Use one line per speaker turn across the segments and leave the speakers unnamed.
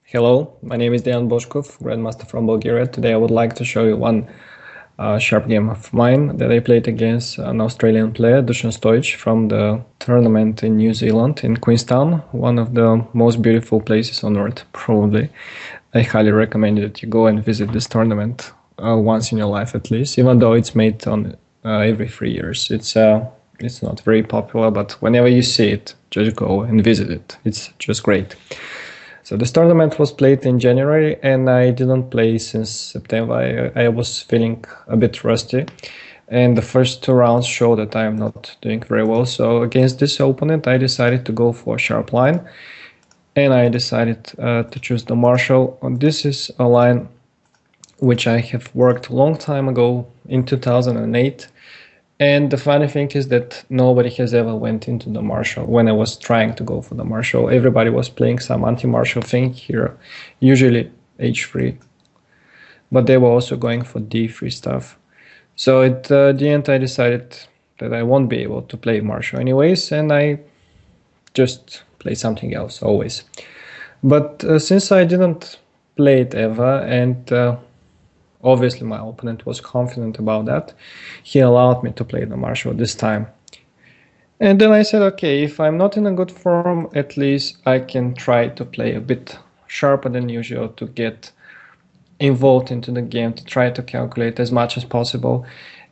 Hello, my name is Dejan Boshkov, Grandmaster from Bulgaria. Today I would like to show you one sharp game of mine that I played against an Australian player, Stojic, from the tournament in New Zealand, in Queenstown, one of the most beautiful places on earth, probably. I highly recommend that you go and visit this tournament once in your life at least, even though it's made on every 3 years. It's not very popular, but whenever you see it, just go and visit it. It's just great. So this tournament was played in January and I didn't play since September. I was feeling a bit rusty and the first two rounds show that I am not doing very well. So against this opponent I decided to go for a sharp line and I decided to choose the Marshall. This is a line which I have worked a long time ago in 2008. And the funny thing is that nobody has ever went into the Marshall. When I was trying to go for the Marshall, everybody was playing some anti-Marshall thing here, usually H3. But they were also going for D3 stuff. So at the end I decided that I won't be able to play Marshall anyways, and I just play something else always. But since I didn't play it ever, and obviously my opponent was confident about that, he allowed me to play the Marshall this time. And then I said, okay, if I'm not in a good form, at least I can try to play a bit sharper than usual to get involved into the game, to try to calculate as much as possible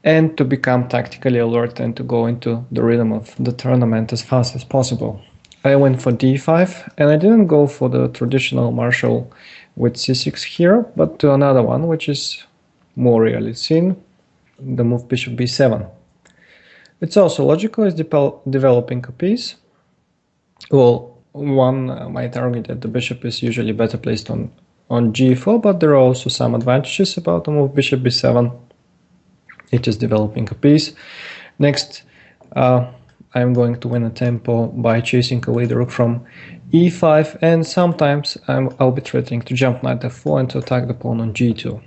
and to become tactically alert and to go into the rhythm of the tournament as fast as possible. I went for d5 and I didn't go for the traditional Marshall with c6 here, but to another one which is more rarely seen, the move bishop b7. It's also logical, it's developing a piece. Well, one might argue that the bishop is usually better placed on g4, but there are also some advantages about the move bishop b7. It is developing a piece. Next, I'm going to win a tempo by chasing away the rook from e5, and sometimes I'll be threatening to jump knight f4 and to attack the pawn on g2.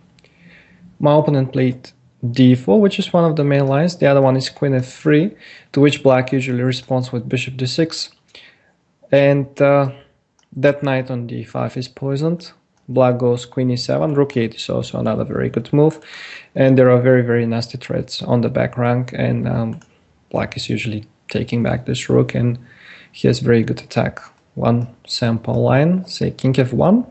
My opponent played d4, which is one of the main lines. The other one is queen f3, to which black usually responds with bishop d6. And that knight on d5 is poisoned. Black goes queen e7, rook e8 is also another very good move. And there are very, very nasty threats on the back rank, and black is usually taking back this rook, and he has very good attack. One sample line, say king f1,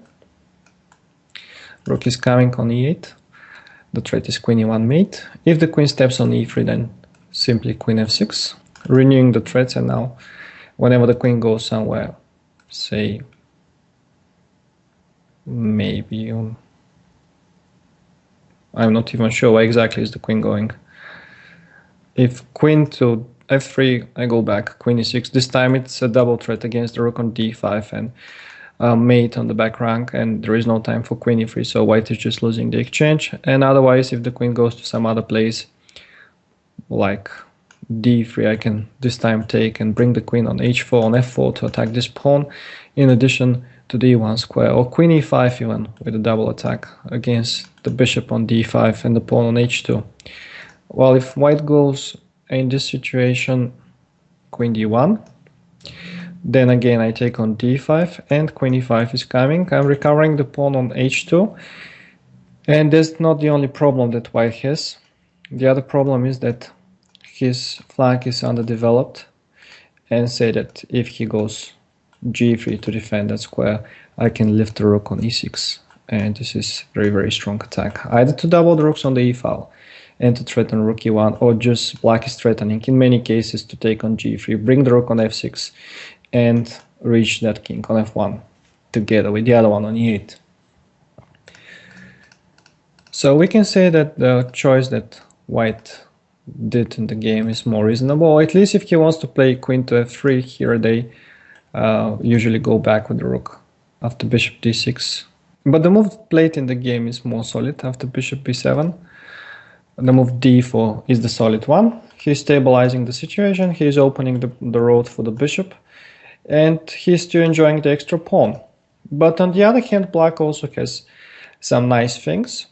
rook is coming on e8, the threat is queen e1 mate. If the queen steps on e3, then simply queen f6, renewing the threats, and now whenever the queen goes somewhere, say maybe on, I'm not even sure where exactly is the queen going. If queen to f3, I go back, queen e6. This time it's a double threat against the rook on d5 and mate on the back rank, and there is no time for queen e3, so white is just losing the exchange. And otherwise, if the queen goes to some other place, like d3, I can this time take and bring the queen on h4, on f4 to attack this pawn, in addition to the e1 square, or queen e5 even, with a double attack against the bishop on d5 and the pawn on h2. Well, if white goes in this situation queen d1, then again I take on d5 and queen e5 is coming. I'm recovering the pawn on h2, and that's not the only problem that white has. The other problem is that his flank is underdeveloped, and say that if he goes g3 to defend that square, I can lift the rook on e6, and this is very, very strong attack, either to double the rooks on the e file and to threaten rook e1, or just black is threatening in many cases to take on g3, bring the rook on f6 and reach that king on f1 together with the other one on e8. So we can say that the choice that white did in the game is more reasonable, or at least if he wants to play queen to f3, here they usually go back with the rook after bishop d6. But the move played in the game is more solid after bishop b7. The move d4 is the solid one. He's stabilizing the situation, he's opening the road for the bishop, and he's still enjoying the extra pawn. But on the other hand, black also has some nice things.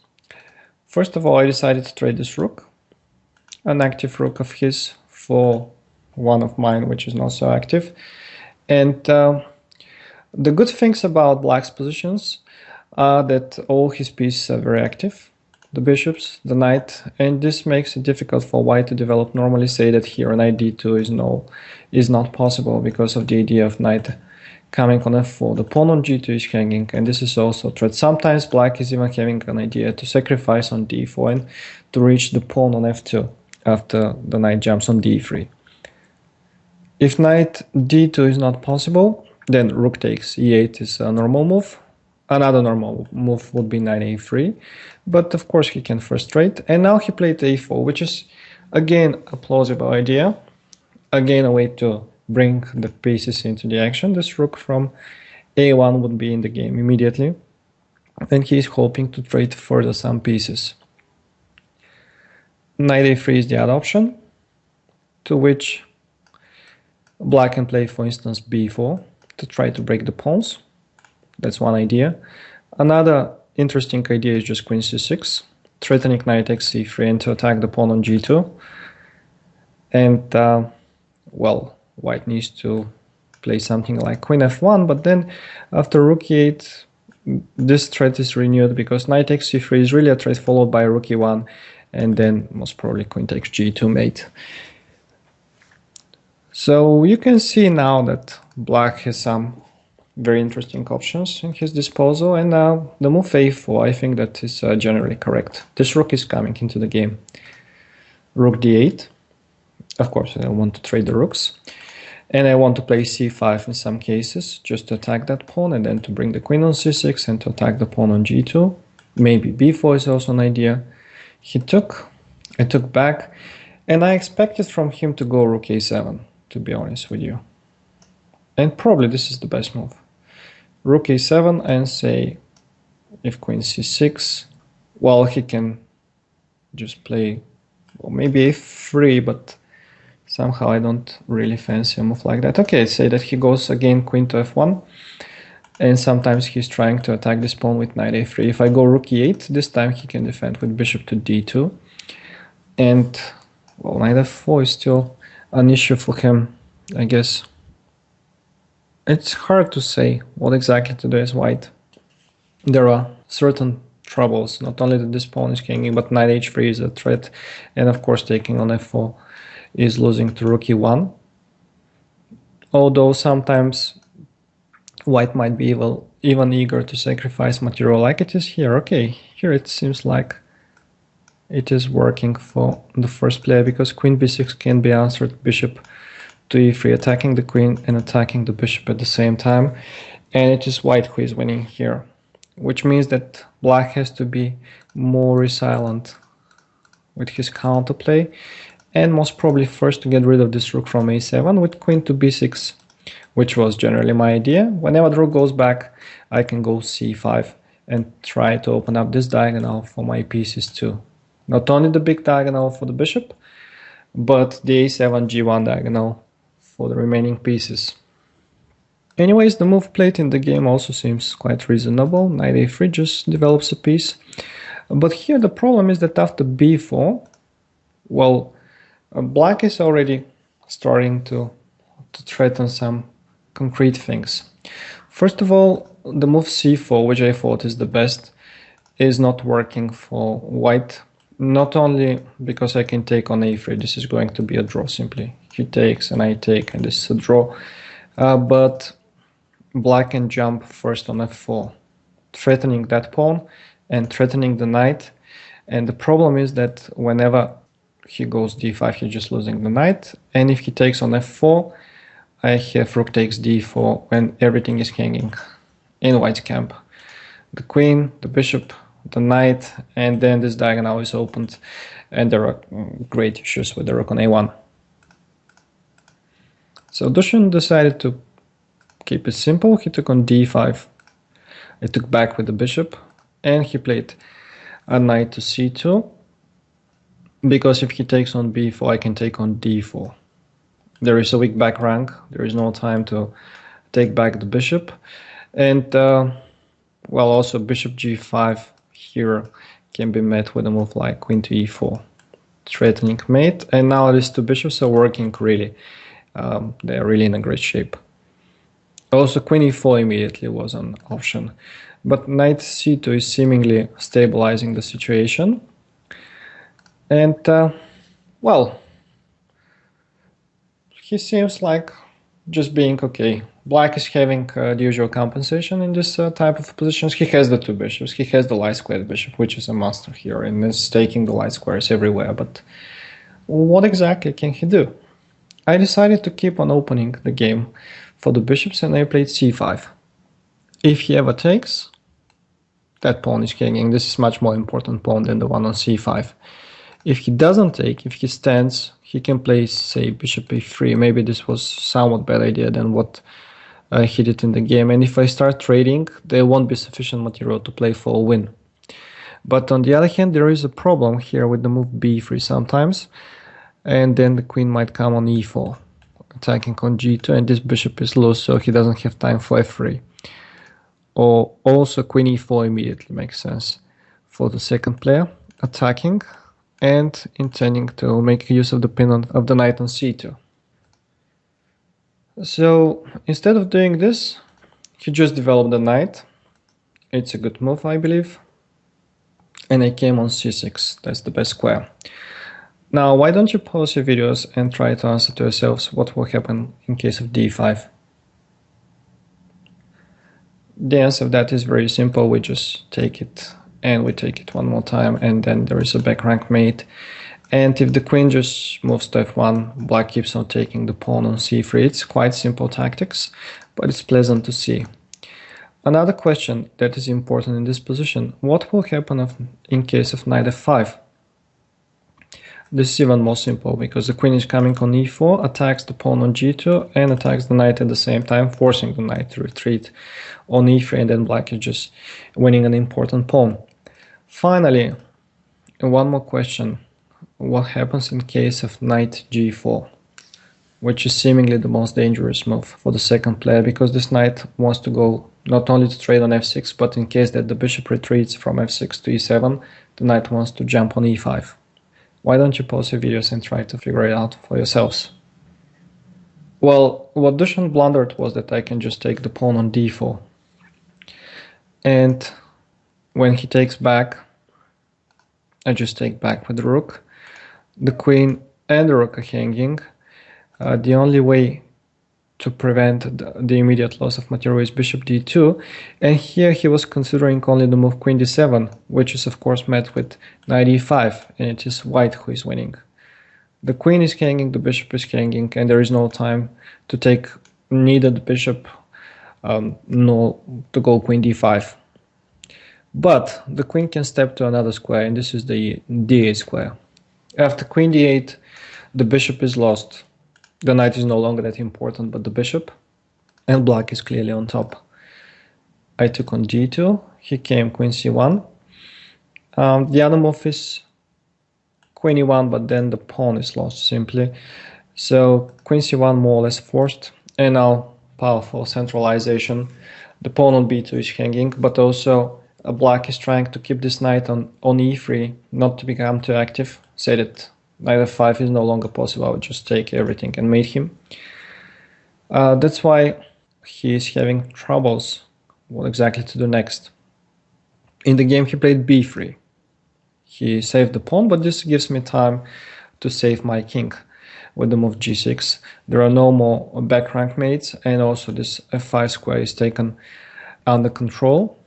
First of all, I decided to trade this rook, an active rook of his, for one of mine which is not so active. And The good things about black's positions are that all his pieces are very active. The bishops, the knight, and this makes it difficult for white to develop. Normally say that here knight d2 is not possible because of the idea of knight coming on f4. The pawn on g2 is hanging, and this is also a threat. Sometimes black is even having an idea to sacrifice on d4 and to reach the pawn on f2 after the knight jumps on d3. If knight d2 is not possible, then rook takes e8 is a normal move. Another normal move would be knight a3, but of course he can frustrate. And now he played a4, which is again a plausible idea. Again, a way to bring the pieces into the action. This rook from a1 would be in the game immediately, and he's hoping to trade further some pieces. Knight a3 is the other option, to which black can play, for instance, b4 to try to break the pawns. That's one idea. Another interesting idea is just queen c6, threatening knight takes c3 and to attack the pawn on g2. And, well, white needs to play something like queen f1, but then after rook e8, this threat is renewed because knight takes c3 is really a threat, followed by rook e1, and then most probably queen takes g2 mate. So you can see now that black has some very interesting options in his disposal, and now the move a4, I think that is generally correct. This rook is coming into the game. Rook d8. Of course, I want to trade the rooks. And I want to play c5 in some cases, just to attack that pawn, and then to bring the queen on c6 and to attack the pawn on g2. Maybe b4 is also an idea. He took, I took back, and I expected from him to go rook a7, to be honest with you. And probably this is the best move. Rook a7 and say, if queen c6, well, he can just play, well, maybe a3, but somehow I don't really fancy a move like that. Okay, say that he goes again queen to f1, and sometimes he's trying to attack this pawn with knight a3. If I go rook e8, this time he can defend with bishop to d2, and well, knight f4 is still an issue for him, I guess. It's hard to say what exactly to do as white. There are certain troubles, not only that this pawn is hanging, but knight h3 is a threat, and of course taking on f4 is losing to rook e1. Although sometimes white might be even eager to sacrifice material like it is here. Okay, here it seems like it is working for the first player because queen b6 can be answered, bishop to e3, attacking the queen and attacking the bishop at the same time, and it is white who is winning here, which means that black has to be more resilient with his counterplay, and most probably first to get rid of this rook from a7 with queen to b6, which was generally my idea. Whenever the rook goes back, I can go c5 and try to open up this diagonal for my pieces too. Not only the big diagonal for the bishop, but the a7 g1 diagonal for the remaining pieces. Anyways, the move played in the game also seems quite reasonable. Knight a3 just develops a piece. But here the problem is that after b4, well, black is already starting to threaten some concrete things. First of all, the move c4, which I thought is the best, is not working for white. Not only because I can take on a3, this is going to be a draw simply. He takes and I take, and this is a draw. But black can jump first on f4, threatening that pawn and threatening the knight. And the problem is that whenever he goes d5, he's just losing the knight. And if he takes on f4, I have rook takes d4 when everything is hanging in white's camp. The queen, the bishop, the knight, and then this diagonal is opened, and there are great issues with the rook on a1. So Dushan decided to keep it simple. He took on d5. I took back with the bishop, and he played a knight to c2, because if he takes on b4, I can take on d4. There is a weak back rank. There is no time to take back the bishop, and well, also bishop g5 here can be met with a move like queen to e4, threatening mate. And now these two bishops are working really. They are really in a great shape. Also, queen e4 immediately was an option. But knight c2 is seemingly stabilizing the situation. And, well, he seems like just being okay. Black is having the usual compensation in this type of positions. He has the two bishops. He has the light squared bishop, which is a monster here, and is taking the light squares everywhere. But what exactly can he do? I decided to keep on opening the game for the bishops, and I played c5. If he ever takes, that pawn is hanging. This is much more important pawn than the one on c5. If he doesn't take, if he stands, he can play, say, bishop a3. Maybe this was somewhat bad idea than what he did in the game. And if I start trading, there won't be sufficient material to play for a win. But on the other hand, there is a problem here with the move b3 sometimes. And then the queen might come on e4, attacking on g2, and this bishop is loose, so he doesn't have time for f3. Or also queen e4 immediately makes sense for the second player, attacking and intending to make use of the pin of the knight on c2. So instead of doing this, he just developed the knight. It's a good move, I believe. And I came on c6. That's the best square. Now, why don't you pause your videos and try to answer to yourselves what will happen in case of d5? The answer of that is very simple. We just take it and we take it one more time, and then there is a back rank mate. And if the queen just moves to f1, black keeps on taking the pawn on c3. It's quite simple tactics, but it's pleasant to see. Another question that is important in this position: what will happen in case of knight f5? This is even more simple, because the queen is coming on e4, attacks the pawn on g2, and attacks the knight at the same time, forcing the knight to retreat on e3, and then black is just winning an important pawn. Finally, one more question. What happens in case of knight g4? Which is seemingly the most dangerous move for the second player, because this knight wants to go not only to trade on f6, but in case that the bishop retreats from f6 to e7, the knight wants to jump on e5. Why don't you pause your videos and try to figure it out for yourselves? Well, what Dusan blundered was that I can just take the pawn on d4. And when he takes back, I just take back with the rook. The queen and the rook are hanging. The only way to prevent the immediate loss of material is bishop d2, and here he was considering only the move queen d7, which is of course met with knight e5, and it is white who is winning. The queen is hanging, the bishop is hanging, and there is no time to take neither the bishop nor to go queen d5. But the queen can step to another square, and this is the d8 square. After queen d8, the bishop is lost. The knight is no longer that important, but the bishop, and black is clearly on top. I took on g2, he came queen c1. The other move is queen e1, but then the pawn is lost simply. So queen c1 more or less forced, and now powerful centralization. The pawn on b2 is hanging, but also black is trying to keep this knight on e3, not to become too active. Say that knight f5 is no longer possible. I would just take everything and mate him. That's why he is having troubles what exactly to do next. In the game he played b3. He saved the pawn, but this gives me time to save my king with the move g6. There are no more back rank mates, and also this f5 square is taken under control.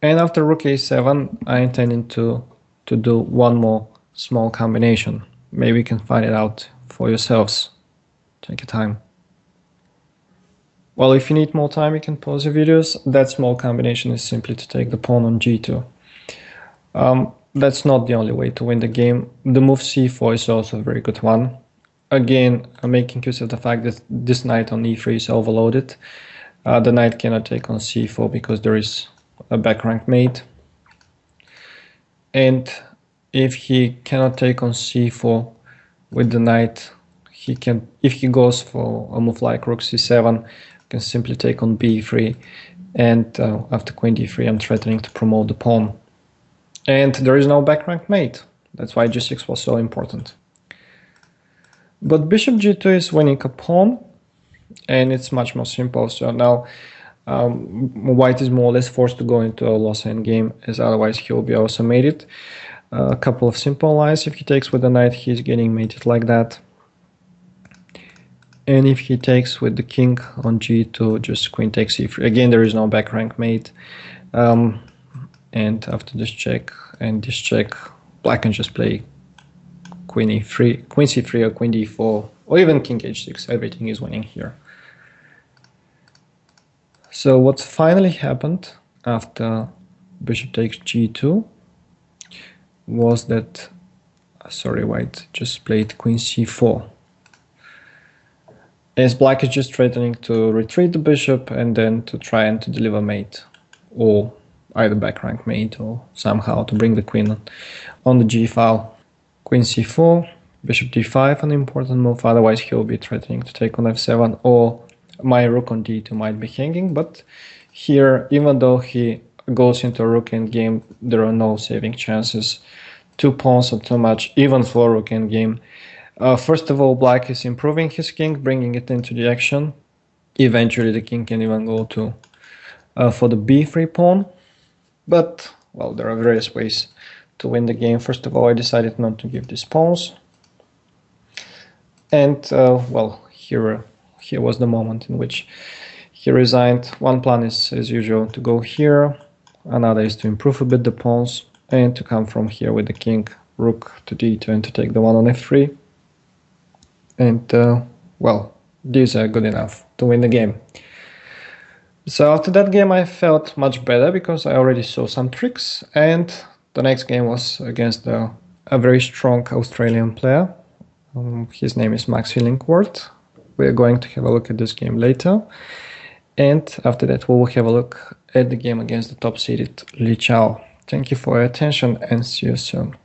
And after rook a7, I intended to do one more small combination. Maybe you can find it out for yourselves. Take your time. Well, if you need more time, you can pause your videos. That small combination is simply to take the pawn on g2. That's not the only way to win the game. The move c4 is also a very good one. Again, I'm making use of the fact that this knight on e3 is overloaded. The knight cannot take on c4 because there is a back rank mate. And if he cannot take on c4 with the knight, he can, if he goes for a move like rook c7, can simply take on b3, and after queen d3 I'm threatening to promote the pawn. And there is no back rank mate. That's why g6 was so important. But bishop g2 is winning a pawn, and it's much more simple. So now white is more or less forced to go into a loss endgame, as otherwise he will be also mated. A couple of simple lines. If he takes with the knight, he's getting mated like that. And if he takes with the king on g2, just queen takes e3. Again, there is no back rank mate. And after this check and this check, black can just play queen e3, queen c3 or queen d4, or even king h6. Everything is winning here. So what finally happened after bishop takes g2 was that, sorry, white just played queen c4. As black is just threatening to retreat the bishop and then to try and to deliver mate, or either back rank mate, or somehow to bring the queen on the g file. Queen c4, bishop d5, an important move, otherwise he'll be threatening to take on f7, or my rook on d2 might be hanging. But here, even though he goes into a rook endgame, there are no saving chances. 2 pawns are too much, even for rook endgame. First of all, black is improving his king, bringing it into the action. Eventually the king can even go to for the b3 pawn. But, well, there are various ways to win the game. First of all, I decided not to give these pawns. And, well, here was the moment in which he resigned. One plan is, as usual, to go here. Another is to improve a bit the pawns and to come from here with the king, rook to d2 and to take the one on f3. And, well, these are good enough to win the game. So after that game I felt much better because I already saw some tricks, and the next game was against a very strong Australian player. His name is Max Hillingworth. We are going to have a look at this game later. And after that we will have a look at the game against the top-seeded Li Chao. Thank you for your attention and see you soon.